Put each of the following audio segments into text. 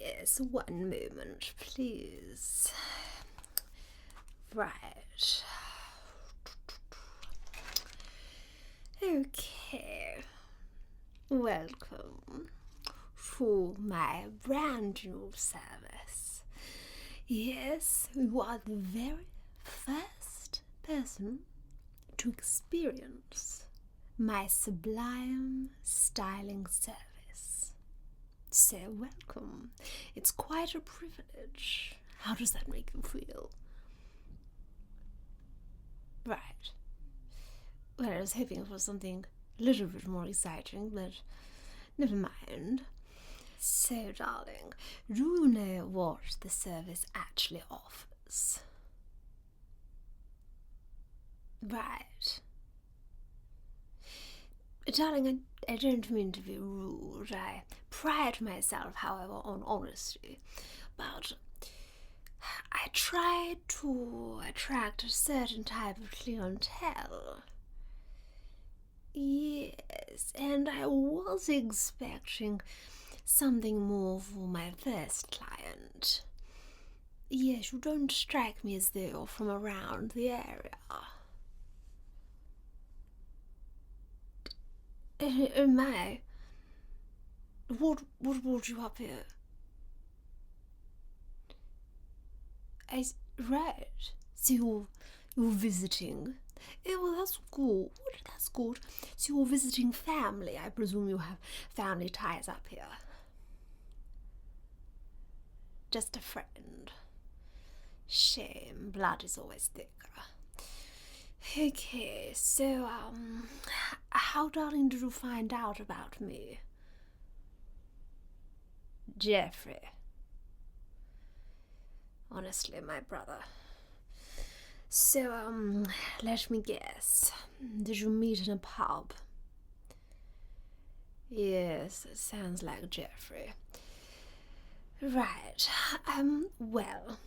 Yes, one moment, please. Right. Okay. Welcome to my brand new service. Yes, you are the very first person to experience my Sublime Styling Service. So welcome. It's quite a privilege. How does that make you feel? Right. Well, I was hoping for something a little bit more exciting, but never mind. So, darling, do you know what the service actually offers? Right. Darling, I don't mean to be rude. I pride myself, however, on honesty. But I try to attract a certain type of clientele. Yes, and I was expecting something more for my first client. Yes, you don't strike me as though you're from around the area. Oh my. What brought you up here? Right. So you're visiting. Oh, well, that's good. That's good. So you're visiting family. I presume you have family ties up here. Just a friend. Shame. Blood is always thicker. Okay, so, how, darling, did you find out about me? Jeffrey. Honestly, my brother. So, let me guess. Did you meet in a pub? Yes, it sounds like Jeffrey. Right. Well,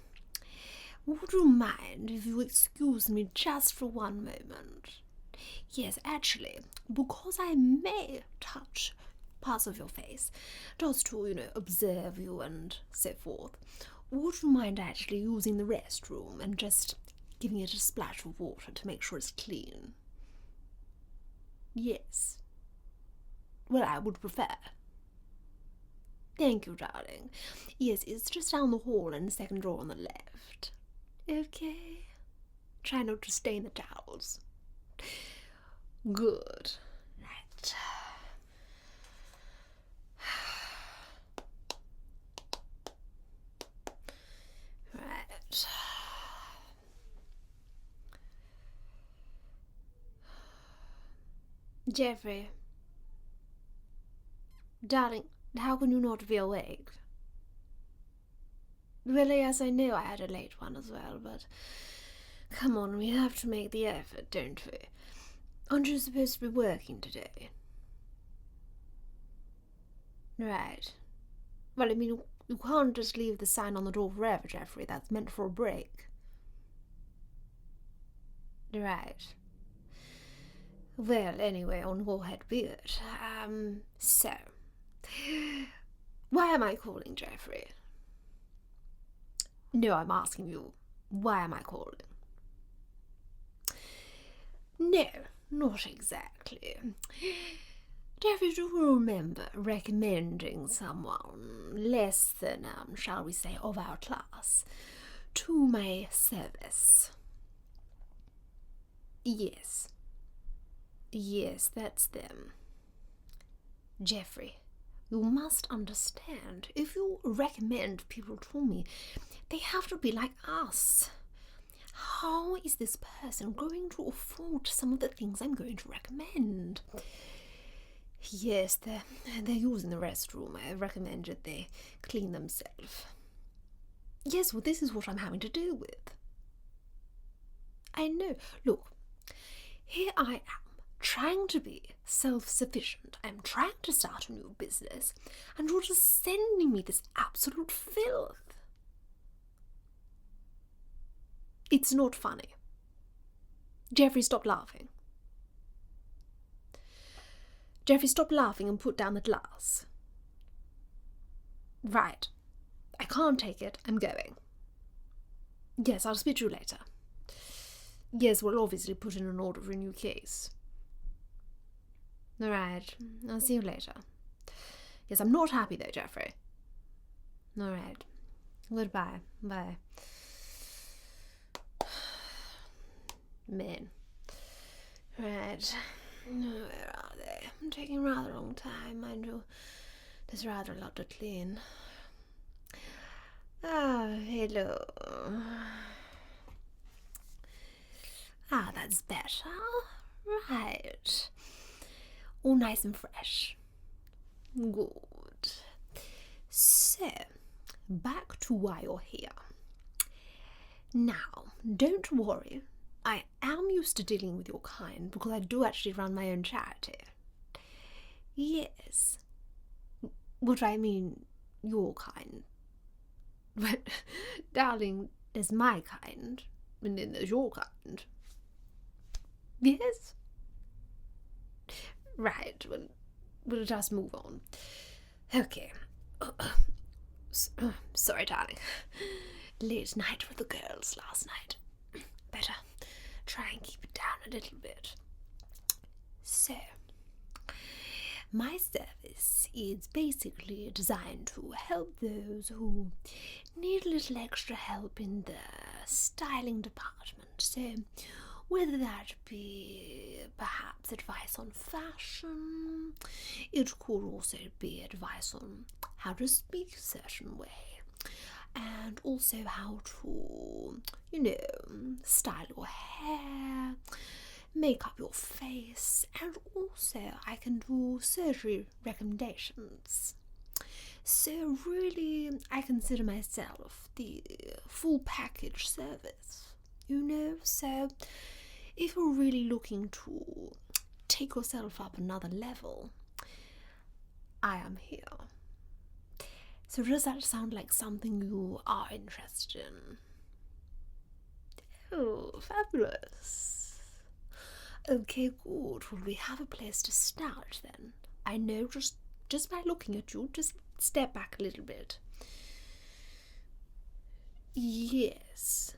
would you mind if you excuse me just for one moment? Yes, actually, because I may touch parts of your face, just to, observe you and so forth, would you mind actually using the restroom and just giving it a splash of water to make sure it's clean? Yes. Well, I would prefer. Thank you, darling. Yes, it's just down the hall and the second door on the left. Okay. Try not to stain the towels. Good. Right. Right. Jeffrey. Darling, how can you not be awake? Really, yes, I know I had a late one as well, but come on, we have to make the effort, don't we? Aren't you supposed to be working today? Right. Well, I mean, you can't just leave the sign on the door forever, Jeffrey. That's meant for a break. Right. Well, anyway, on your head be it. So, why am I calling, Jeffrey? No, I'm asking you, why am I calling? No, not exactly. Jeffrey, do you remember recommending someone less than, shall we say, of our class to my service? Yes. Yes, that's them. Jeffrey, you must understand, if you recommend people to me, they have to be like us. How is this person going to afford some of the things I'm going to recommend? Yes, they're using the restroom. I recommended they clean themselves. Yes, well, this is what I'm having to deal with. I know. Look, here I am, trying to be self-sufficient. I'm trying to start a new business, and you're just sending me this absolute filth. It's not funny. Jeffrey, stop laughing. Jeffrey, stop laughing and put down the glass. Right. I can't take it. I'm going. Yes, I'll speak to you later. Yes, we'll obviously put in an order for a new case. All right, I'll see you later. Yes, I'm not happy though, Jeffrey. All right. Goodbye. Bye. Men. Right. Where are they? I'm taking rather a long time, mind you. There's rather a lot to clean. Ah, hello. Ah, that's better. Right. All nice and fresh. Good. So, back to why you're here. Now, don't worry. I am used to dealing with your kind because I do actually run my own charity. Yes. What I mean, your kind. But, darling, there's my kind, and then there's your kind. Yes? Right, well, we'll just move on. Okay. Sorry, darling. Late night with the girls last night. Better try and keep it down a little bit. So, my service is basically designed to help those who need a little extra help in the styling department. So, whether that be perhaps advice on fashion, it could also be advice on how to speak a certain way, and also how to, style your hair, make up your face, and also I can do surgery recommendations. So really, I consider myself the full package service, so if you're really looking to take yourself up another level, I am here. So does that sound like something you are interested in? Oh, fabulous. Okay, good. Well, we have a place to start then. I know just by looking at you, just step back a little bit. Yes.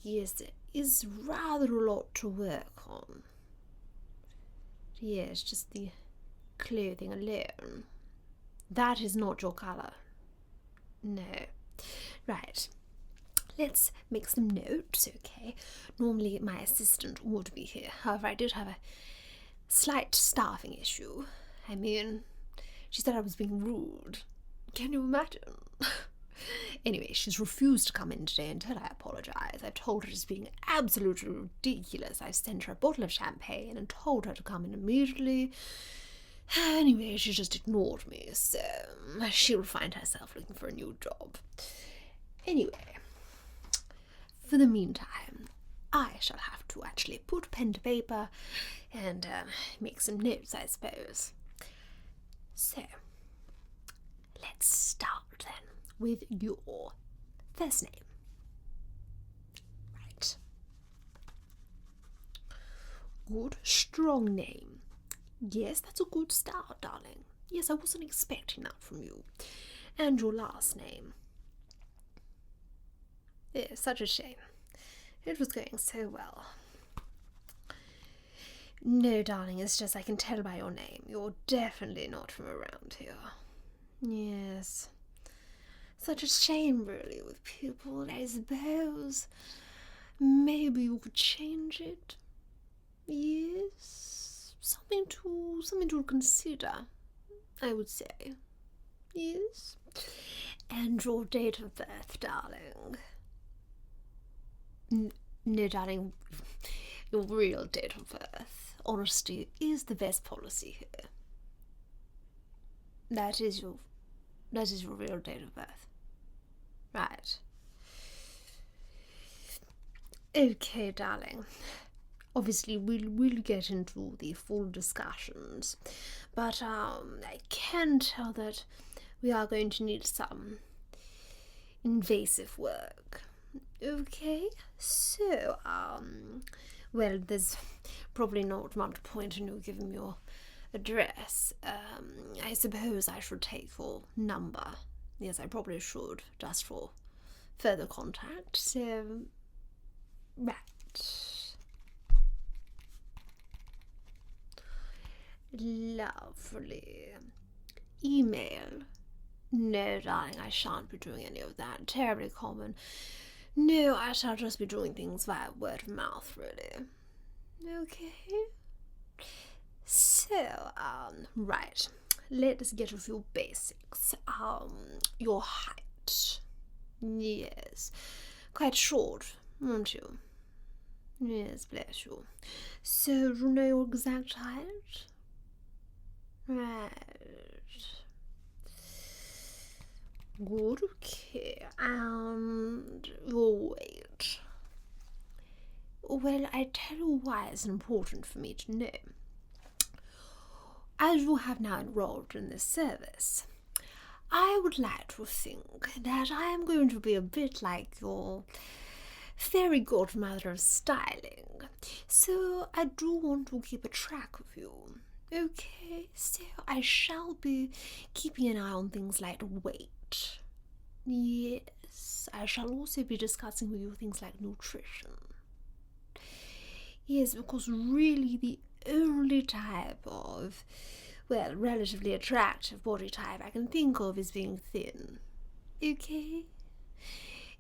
Yes, there is rather a lot to work on. Yes, just the clothing alone. That is not your colour. No. Right. Let's make some notes, okay? Normally my assistant would be here. However, I did have a slight staffing issue. I mean, she said I was being rude. Can you imagine? Anyway, she's refused to come in today until I apologise. I've told her she's being absolutely ridiculous. I've sent her a bottle of champagne and told her to come in immediately. Anyway, she just ignored me, so she'll find herself looking for a new job. Anyway, for the meantime, I shall have to actually put pen to paper and make some notes, I suppose. So, let's start then with your first name. Right. Good, strong name. Yes, that's a good start, darling. Yes, I wasn't expecting that from you. And your last name. Yes, such a shame. It was going so well. No, darling, it's just I can tell by your name. You're definitely not from around here. Yes. Such a shame, really, with people, I suppose. Maybe you could change it. Yes. Something to consider, I would say. Yes. And your date of birth, darling. No, darling, your real date of birth. Honesty is the best policy here. That is your real date of birth. Right. Okay, darling. Obviously, we'll get into the full discussions, but I can tell that we are going to need some invasive work. Okay, so well, there's probably not much point in you giving me your address. I suppose I should take your number Yes, I probably should, just for further contact. So, right. Lovely. Email. No, darling, I shan't be doing any of that. Terribly common. No, I shall just be doing things via word of mouth, really. Okay. So, right. Let's get a few basics. Your height. Yes. Quite short, aren't you? Yes, bless you. So, you know your exact height? Right. Good, okay. And your weight. Well, I tell you why it's important for me to know. As you have now enrolled in this service, I would like to think that I am going to be a bit like your fairy godmother of styling. So I do want to keep a track of you. Okay, so I shall be keeping an eye on things like weight. Yes, I shall also be discussing with you things like nutrition. Yes, because really the only type of, well, relatively attractive body type I can think of is being thin. Okay?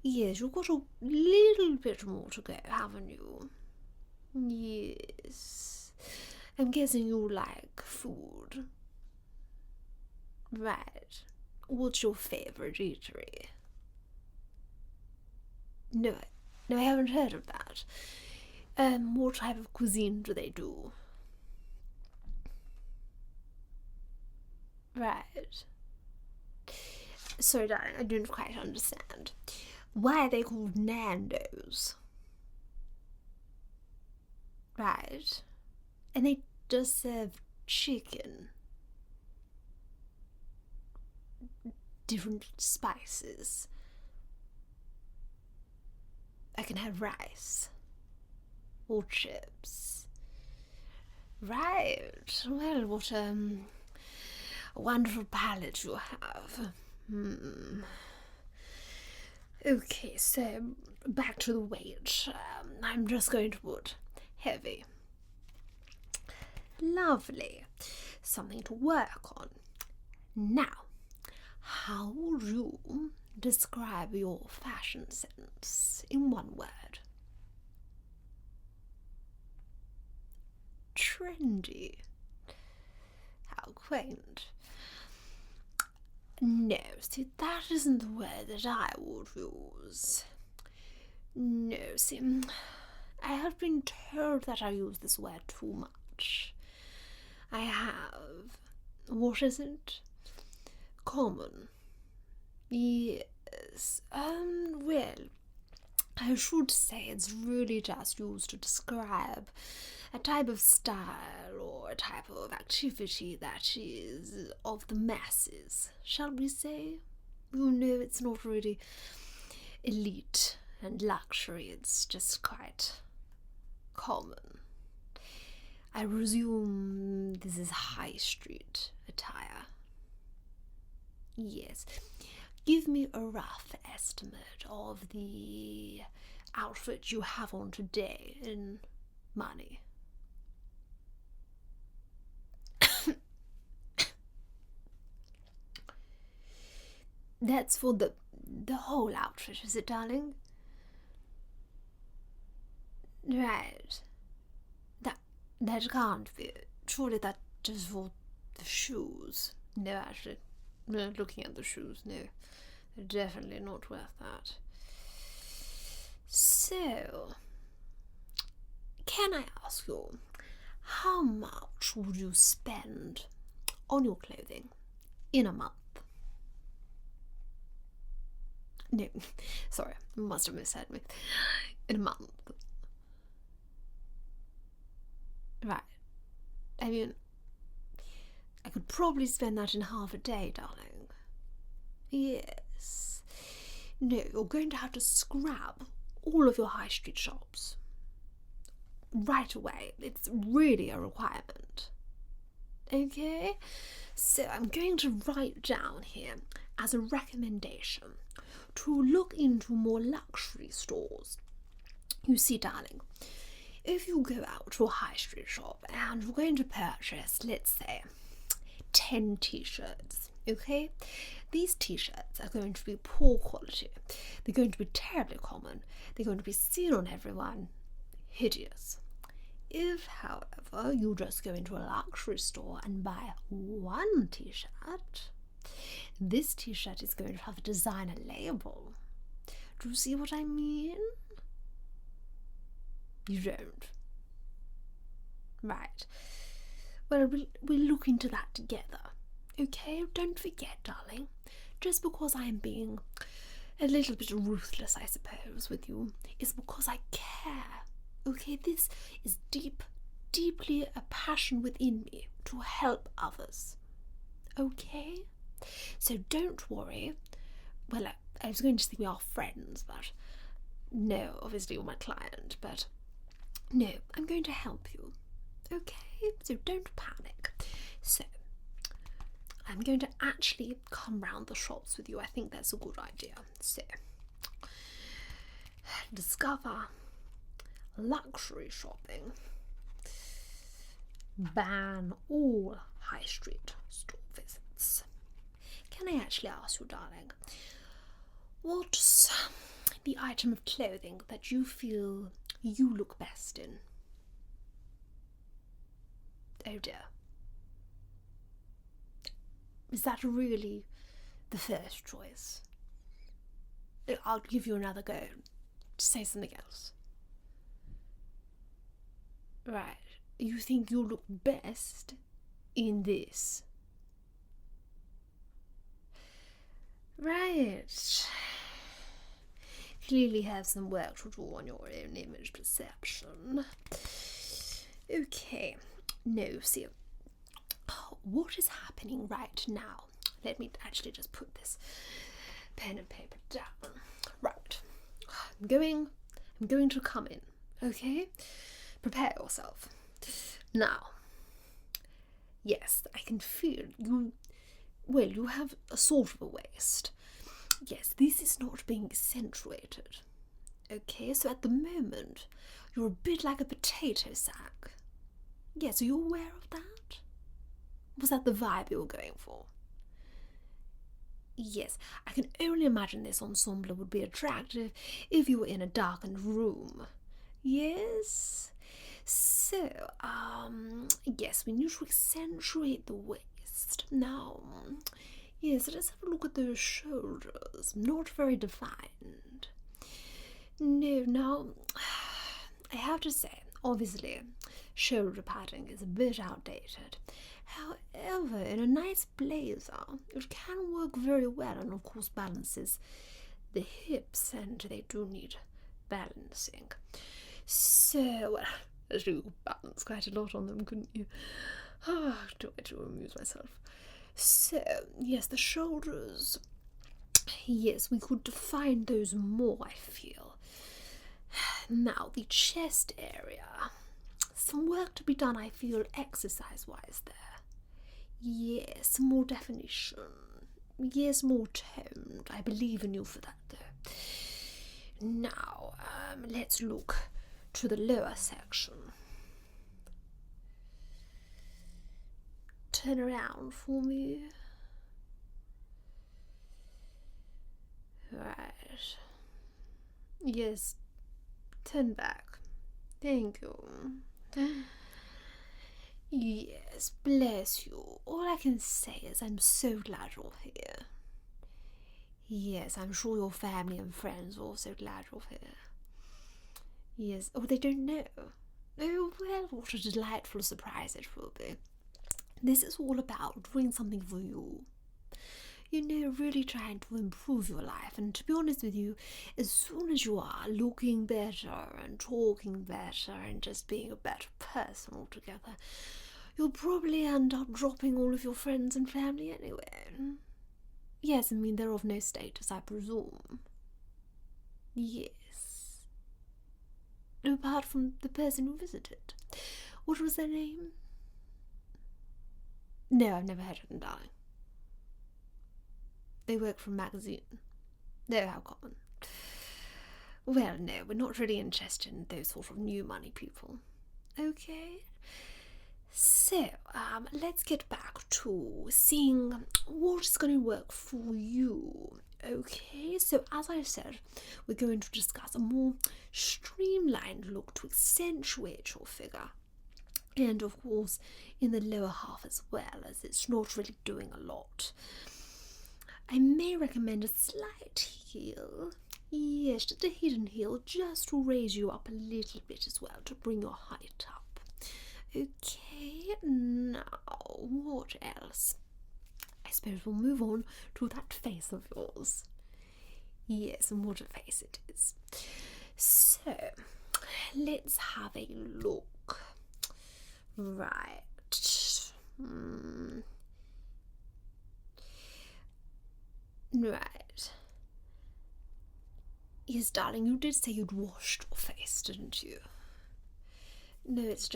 Yes, you've got a little bit more to go, haven't you? Yes. I'm guessing you like food. Right. What's your favourite eatery? No, I haven't heard of that. What type of cuisine do they do? Right. Sorry, darling, I don't quite understand. Why are they called Nando's? Right. And they just serve chicken. Different spices. I can have rice. Or chips. Right. Well, what a wonderful palate you have. Okay, so back to the weight. I'm just going to put heavy. Lovely. Something to work on. Now, how would you describe your fashion sense in one word? Trendy. How quaint. No, see, that isn't the word that I would use. No, see, I have been told that I use this word too much. I have. What is it? Common. Yes. Well, I should say it's really just used to describe a type of style or a type of activity that is of the masses, shall we say? You know, it's not really elite and luxury, it's just quite common. I presume this is high street attire. Yes. Give me a rough estimate of the outfit you have on today in money. That's for the whole outfit, is it, darling? Right. That can't be. Surely that is for the shoes. No, actually, no, looking at the shoes, no. They're definitely not worth that. So, can I ask you, how much would you spend on your clothing in a month? No, sorry, must have misheard me. In a month. Right. I mean, I could probably spend that in half a day, darling. Yes. No, you're going to have to scrap all of your high street shops. Right away. It's really a requirement. Okay? So I'm going to write down here as a recommendation to look into more luxury stores. You see, darling, if you go out to a high street shop and you're going to purchase, let's say, 10 t-shirts, okay? These t-shirts are going to be poor quality. They're going to be terribly common. They're going to be seen on everyone. Hideous. If, however, you just go into a luxury store and buy one t-shirt, this t-shirt is going to have a designer label. Do you see what I mean? You don't. Right. Well, we'll look into that together. Okay? Don't forget, darling. Just because I am being a little bit ruthless, I suppose, with you, is because I care. Okay? This is deeply a passion within me to help others. Okay? So don't worry. Well, I was going to say we are friends, but no, obviously you're my client, but no, I'm going to help you. Okay? So don't panic. So, I'm going to actually come round the shops with you. I think that's a good idea. So, discover luxury shopping. Ban all high street store visits. Can I actually ask you, darling, what's the item of clothing that you feel you look best in? Oh dear. Is that really the first choice? I'll give you another go. Say something else. Right. You think you look best in this? Right. Clearly have some work to do on your own image perception. Okay. No, see, what is happening right now? Let me actually just put this pen and paper down. Right. I'm going to come in, okay? Prepare yourself. Now, yes, I can feel you, well, you have a sort of a waist. Yes, this is not being accentuated. Okay, so at the moment, you're a bit like a potato sack. Yes, are you aware of that? Was that the vibe you were going for? Yes, I can only imagine this ensemble would be attractive if you were in a darkened room. Yes? So, yes, we need to accentuate the waist. Now, yes, let's have a look at those shoulders. Not very defined. No, now, I have to say, obviously, shoulder padding is a bit outdated. However, in a nice blazer, it can work very well and, of course, balances the hips, and they do need balancing. So, actually, you could balance quite a lot on them, couldn't you? Try to amuse myself. So, yes, the shoulders. Yes, we could define those more, I feel. Now, the chest area. Some work to be done, I feel, exercise-wise there. Yes, more definition. Yes, more toned. I believe in you for that, though. Now, let's look to the lower section. Turn around for me. Right. Yes, turn back. Thank you. Yes, bless you. All I can say is I'm so glad you're here. Yes, I'm sure your family and friends are also glad you're here. Yes. Oh, they don't know. Oh, well, what a delightful surprise it will be. This is all about doing something for you. You know, really trying to improve your life. And to be honest with you, as soon as you are looking better and talking better and just being a better person altogether, you'll probably end up dropping all of your friends and family anyway. Yes, I mean, they're of no status, I presume. Yes. Apart from the person who visited. What was their name? No, I've never heard of them, darling. they work for a magazine. No, how common. Well, no, we're not really interested in those sort of new money people. Okay? So, let's get back to seeing what's going to work for you. Okay, so as I said, we're going to discuss a more streamlined look to accentuate your figure. And of course, in the lower half as well, as it's not really doing a lot. I may recommend a slight heel. Yes, just a hidden heel, just to raise you up a little bit as well, to bring your height up. Okay, now, what else? I suppose we'll move on to that face of yours. Yes, and what a face it is. So, let's have a look. Right. Right. Yes, darling, you did say you'd washed your face, didn't you? No, it's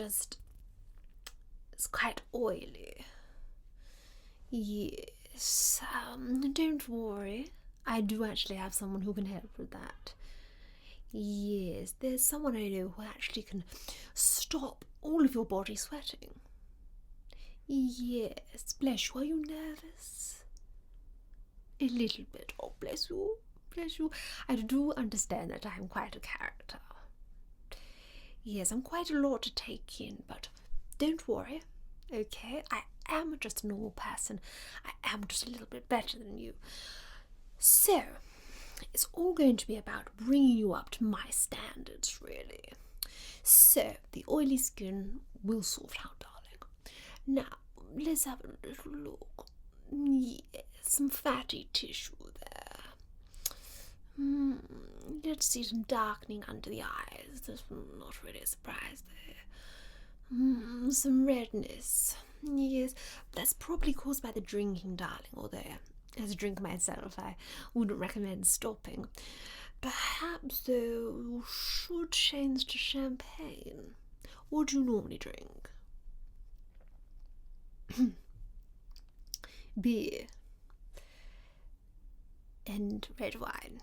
quite oily. Yes, don't worry. I do actually have someone who can help with that. Yes, there's someone I know who actually can stop all of your body sweating. Yes, bless you. Are you nervous? A little bit. Oh, bless you. Bless you. I do understand that I'm quite a character. Yes, I'm quite a lot to take in, but don't worry. Okay, I am just a normal person. I am just a little bit better than you. So, it's all going to be about bringing you up to my standards, really. So, the oily skin will sort out, darling. Now, let's have a little look. Yes, some fatty tissue there. Let's see some darkening under the eyes. That's not really a surprise there. Some redness. Yes, that's probably caused by the drinking, darling, although as a drinker myself, I wouldn't recommend stopping. Perhaps, though, you should change to champagne. What do you normally drink? Beer. And red wine.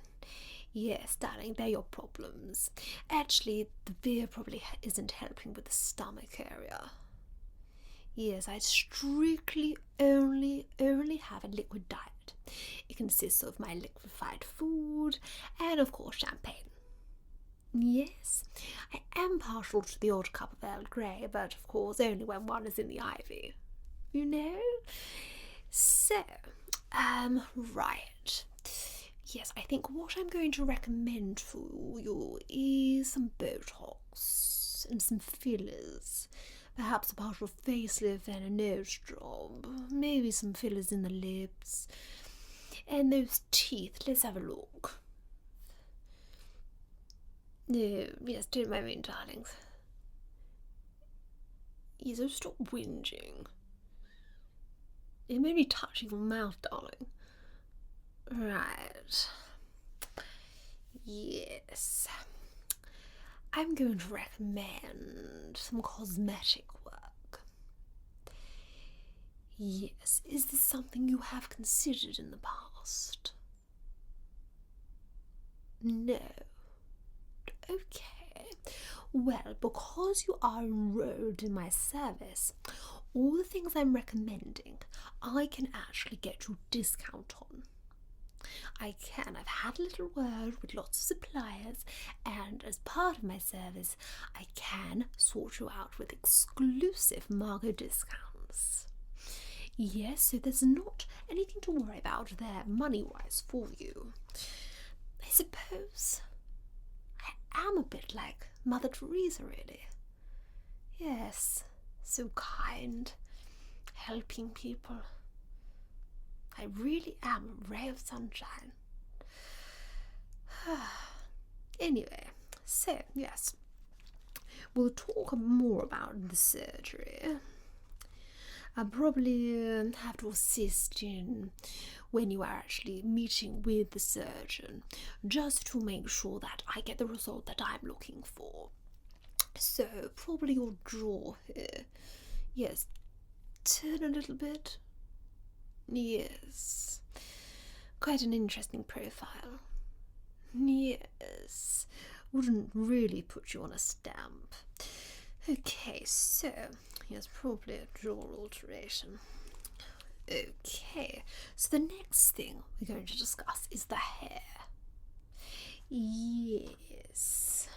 Yes, darling, they're your problems. Actually, the beer probably isn't helping with the stomach area. Yes, I strictly only have a liquid diet. It consists of my liquefied food and, of course, champagne. Yes, I am partial to the odd cup of Earl Grey, but, of course, only when one is in the ivy. You know? So, right. Yes, I think what I'm going to recommend for you is some Botox and some fillers. Perhaps a partial facelift and a nose job. Maybe some fillers in the lips. And those teeth, let's have a look. No, yes, don't mind me, darlings. Yes, so stop whinging. It may be touching your mouth, darling. Right. Yes. I'm going to recommend some cosmetic work. Yes, is this something you have considered in the past? No. Okay. Well, because you are enrolled in my service, all the things I'm recommending, I can actually get you a discount on. I can. I've had a little word with lots of suppliers, and as part of my service, I can sort you out with exclusive MARGOT discounts. Yes, so there's not anything to worry about there money-wise for you. I suppose I am a bit like Mother Teresa, really. Yes, so kind, helping people. I really am a ray of sunshine. Anyway, so yes, we'll talk more about the surgery. I'll probably have to assist in when you are actually meeting with the surgeon, just to make sure that I get the result that I'm looking for. So, probably your jaw here. Yes, turn a little bit. Yes. Quite an interesting profile. Yes, wouldn't really put you on a stamp. Okay, so here's probably a jewel alteration. Okay, so the next thing we're going to discuss is the hair. Yes.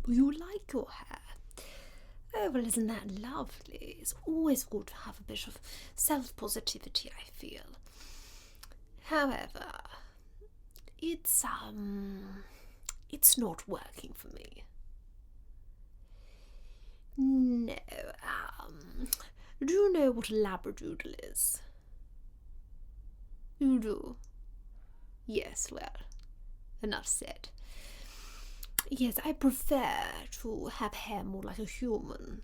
You like your hair? Oh, well, isn't that lovely? It's always good to have a bit of self-positivity, I feel. However, it's not working for me. No, do you know what a labradoodle is? You do? Yes, well, enough said. Yes, I prefer to have hair more like a human.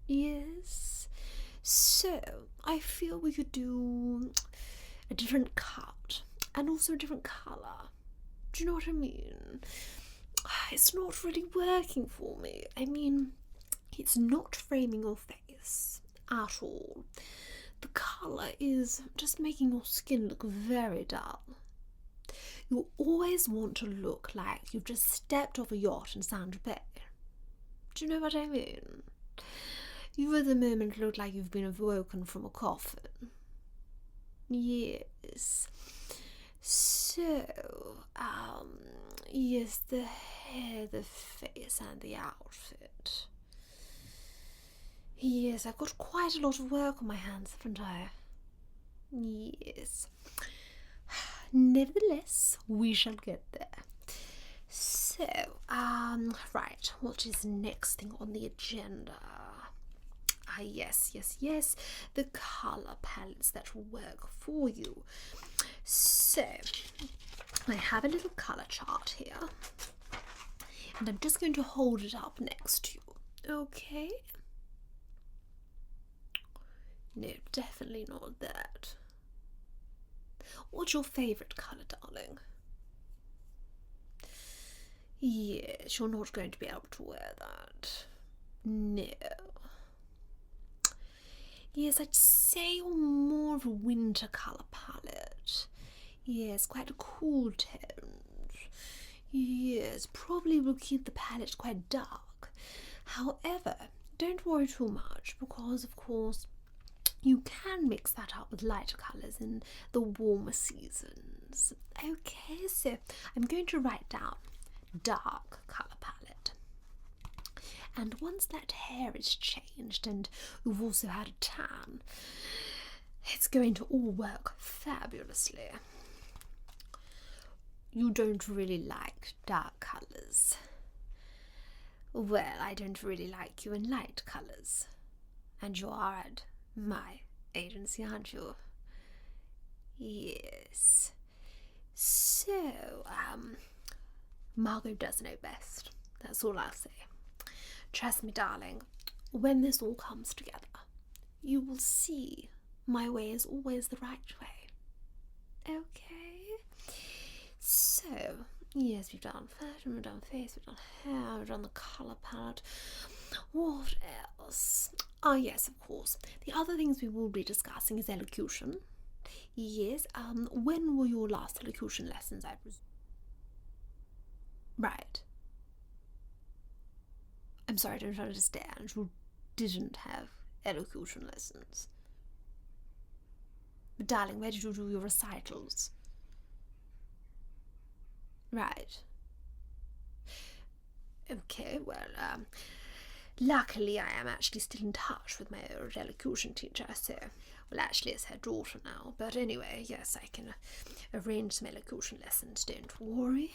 Yes. So, I feel we could do a different cut and also a different colour. Do you know what I mean? It's not really working for me. I mean, it's not framing your face at all. The colour is just making your skin look very dull. You always want to look like you've just stepped off a yacht in Saint-Tropez. Do you know what I mean? You at the moment look like you've been awoken from a coffin. Yes. So, yes, the hair, the face and the outfit. Yes, I've got quite a lot of work on my hands, haven't I? Yes. Nevertheless, we shall get there. So, right, what is next thing on the agenda? Yes, the colour palettes that will work for you. So, I have a little colour chart here, and I'm just going to hold it up next to you, okay? No, definitely not that. What's your favourite colour, darling? Yes, you're not going to be able to wear that. No. Yes, I'd say you're more of a winter colour palette. Yes, quite a cool tone. Yes, probably will keep the palette quite dark. However, don't worry too much because, of course, you can mix that up with lighter colours in the warmer seasons. Okay, so I'm going to write down dark colour palette. And once that hair is changed and you've also had a tan, it's going to all work fabulously. You don't really like dark colours. Well, I don't really like you in light colours. And you are at my agency, aren't you? Yes. So, Margot does know best. That's all I'll say. Trust me, darling, when this all comes together, you will see my way is always the right way. Okay? So, yes, we've done fashion, we've done face, we've done hair, we've done the colour palette. What else? Yes, of course. The other things we will be discussing is elocution. Yes, when were your last elocution lessons, I presume? Right. I'm sorry, I don't understand. You didn't have elocution lessons. But darling, where did you do your recitals? Right. Okay, well, luckily I am actually still in touch with my old elocution teacher, so, well, actually it's her daughter now, but anyway, yes, I can arrange some elocution lessons, don't worry.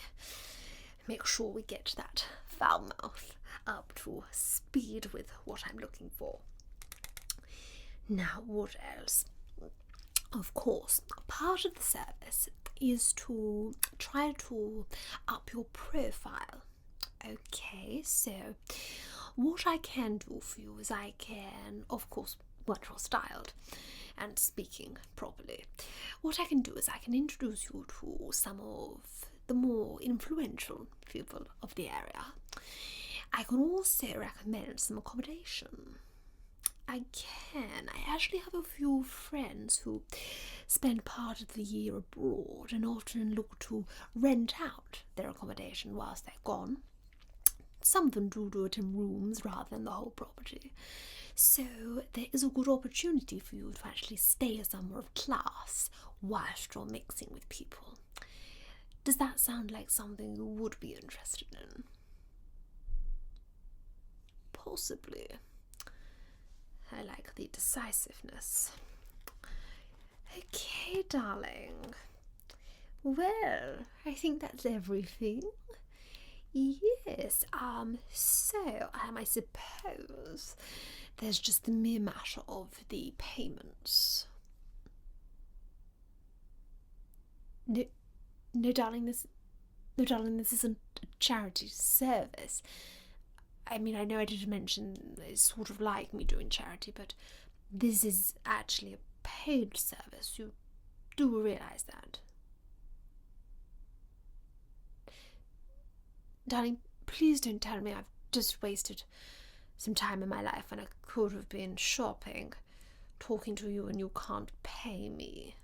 Make sure we get that foul mouth up to speed with what I'm looking for. Now, what else? Of course, part of the service is to try to up your profile. Okay, so what I can do for you is I can, of course, once you're styled and speaking properly, what I can do is I can introduce you to some of the more influential people of the area. I can also recommend some accommodation. I can. I actually have a few friends who spend part of the year abroad and often look to rent out their accommodation whilst they're gone. Some of them do it in rooms rather than the whole property. So there is a good opportunity for you to actually stay somewhere of class whilst you're mixing with people. Does that sound like something you would be interested in? Possibly. I like the decisiveness. Okay, darling. Well, I think that's everything. Yes, so I suppose there's just the mere matter of the payments. No, darling, this isn't a charity service. I mean, I know I did mention it's sort of like me doing charity, but this is actually a paid service. You do realise that? Darling, please don't tell me I've just wasted some time in my life when I could have been shopping, talking to you, and you can't pay me.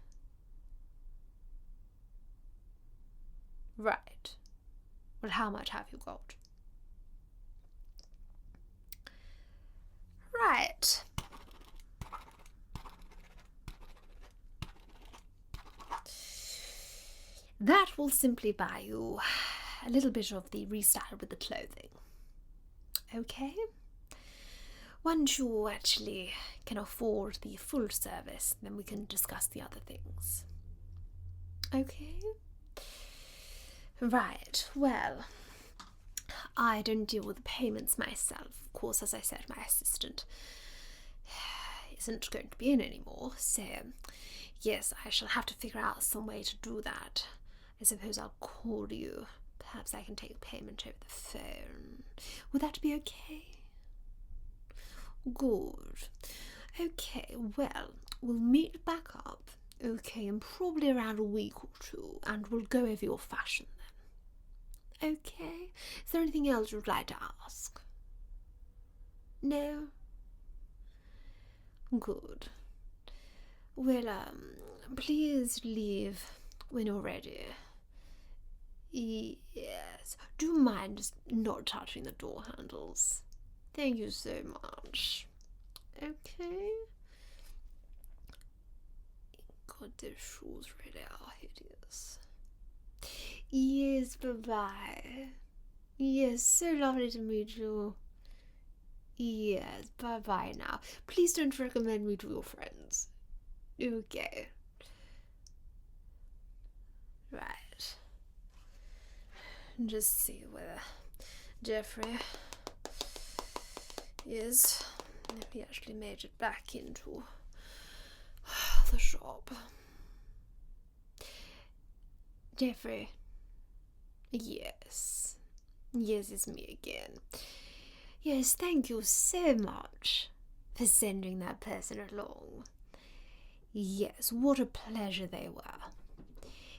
Right. Well, how much have you got? Right. That will simply buy you a little bit of the restyle with the clothing. Okay? Once you actually can afford the full service, then we can discuss the other things. Okay? Right, well, I don't deal with the payments myself. Of course, as I said, my assistant isn't going to be in anymore, so yes, I shall have to figure out some way to do that. I suppose I'll call you. Perhaps I can take payment over the phone. Would that be okay? Good. Okay, well, we'll meet back up, okay, in probably around a week or two, and we'll go over your fashion then. Okay? Is there anything else you'd like to ask? No? Good. Well, please leave when you're ready. Yes. Do you mind just not touching the door handles? Thank you so much. Okay. God, those shoes really are hideous. Yes, bye-bye. Yes, so lovely to meet you. Yes, bye-bye now. Please don't recommend me to your friends. Okay. Right. Just see where Jeffrey is. If he actually made it back into the shop. Jeffrey. Yes. Yes, it's me again. Yes, thank you so much for sending that person along. Yes, what a pleasure they were.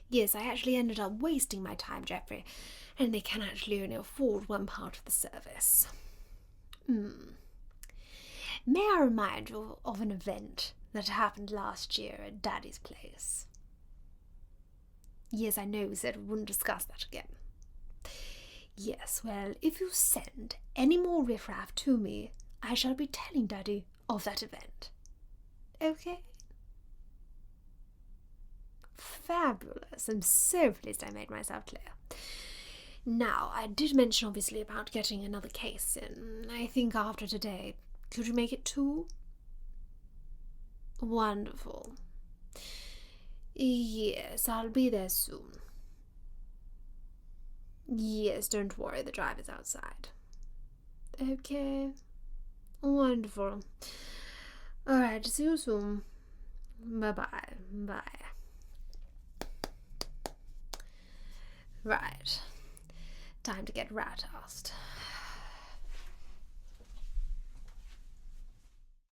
Yes, I actually ended up wasting my time, Jeffrey, and they can actually only afford one part of the service. May I remind you of an event that happened last year at Daddy's place? Yes, I know we said we wouldn't discuss that again. Yes, well, if you send any more riffraff to me, I shall be telling Daddy of that event. Okay? Fabulous. I'm so pleased I made myself clear. Now, I did mention obviously about getting another case in. I think after today, could you make it 2? Wonderful. Yes, I'll be there soon. Yes, don't worry, the driver's outside. Okay. Wonderful. Alright, see you soon. Bye-bye. Bye. Right. Time to get rat-assed.